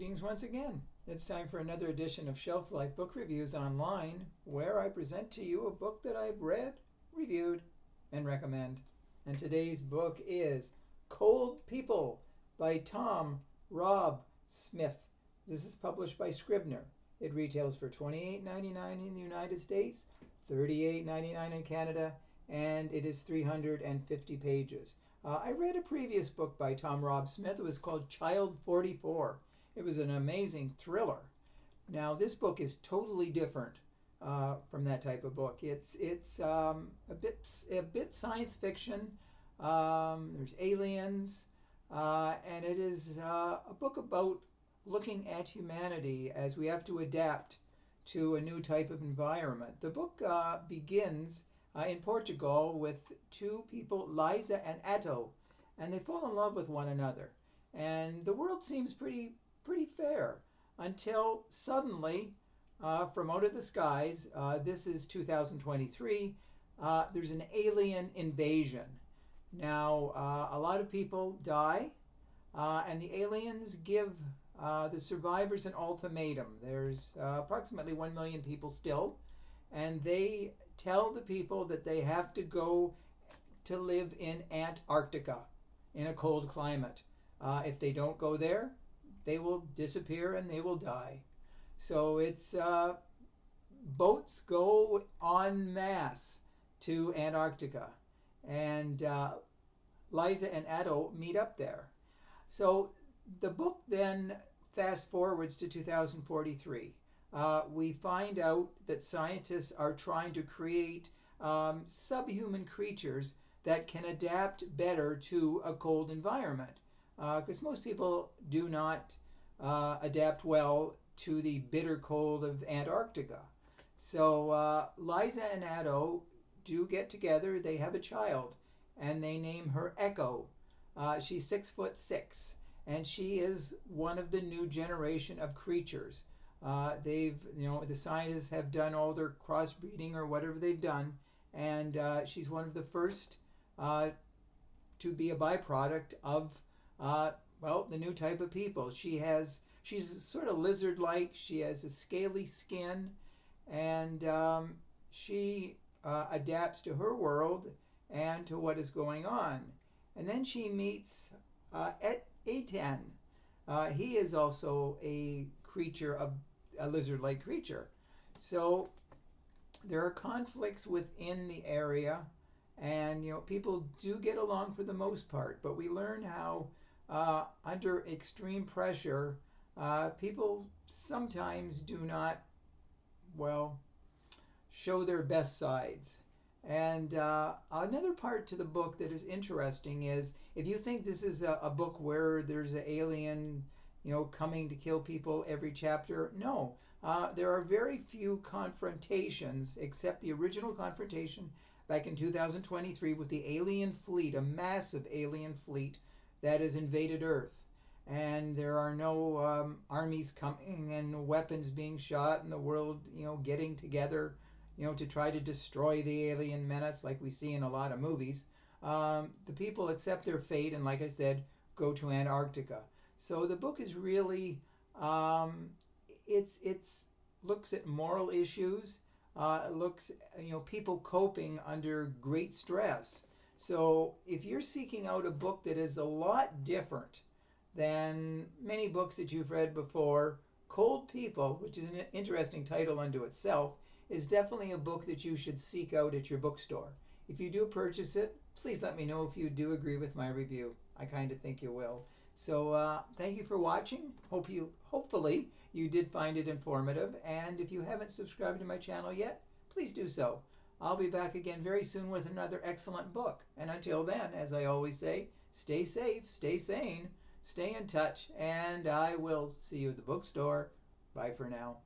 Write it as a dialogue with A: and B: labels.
A: Greetings once again. It's time for another edition of Shelf Life Book Reviews Online, where I present to you a book that I've read, reviewed, and recommend. And today's book is Cold People by Tom Rob Smith. This is published by Scribner. It retails for $28.99 in the United States, $38.99 in Canada, and it is 350 pages. I read a previous book by Tom Rob Smith. It was called Child 44. It was an amazing thriller. Now, this book is totally different from that type of book. It's a bit science fiction. There's aliens, and it is a book about looking at humanity as we have to adapt to a new type of environment. The book begins in Portugal with two people, Liza and Atto, and they fall in love with one another. And the world seems pretty fair until suddenly, from out of the skies, this is 2023, there's an alien invasion. Now, a lot of people die, and the aliens give the survivors an ultimatum. There's approximately 1 million people still, and they tell the people that they have to go to live in Antarctica in a cold climate. If they don't go there, they will disappear and they will die. So it's boats go en masse to Antarctica, and Liza and Atto meet up there. So the book then fast forwards to 2043. We find out that scientists are trying to create subhuman creatures that can adapt better to a cold environment. Because most people do not adapt well to the bitter cold of Antarctica. So Liza and Atto do get together. They have a child, and they name her Echo. She's 6'6", and she is one of the new generation of creatures. The scientists have done all their crossbreeding or whatever they've done, and she's one of the first to be a byproduct of the new type of people. She's sort of lizard-like. She has a scaly skin, and she adapts to her world and to what is going on. And then she meets Etan. He is also a creature, a lizard-like creature. So there are conflicts within the area, and people do get along for the most part, but we learn how under extreme pressure people sometimes do not show their best sides. And another part to the book that is interesting is, if you think this is a book where there's an alien coming to kill people every chapter, no. There are very few confrontations, except the original confrontation back in 2023 with the alien fleet, a massive alien fleet that has invaded Earth. And there are no armies coming and weapons being shot and the world, getting together, to try to destroy the alien menace like we see in a lot of movies. The people accept their fate and, like I said, go to Antarctica. So the book is really, it's looks at moral issues. It looks, people coping under great stress. So if you're seeking out a book that is a lot different than many books that you've read before, Cold People, which is an interesting title unto itself, is definitely a book that you should seek out at your bookstore. If you do purchase it, please let me know if you do agree with my review. I kind of think you will. So thank you for watching. Hopefully you did find it informative. And if you haven't subscribed to my channel yet, please do so. I'll be back again very soon with another excellent book. And until then, as I always say, stay safe, stay sane, stay in touch, and I will see you at the bookstore. Bye for now.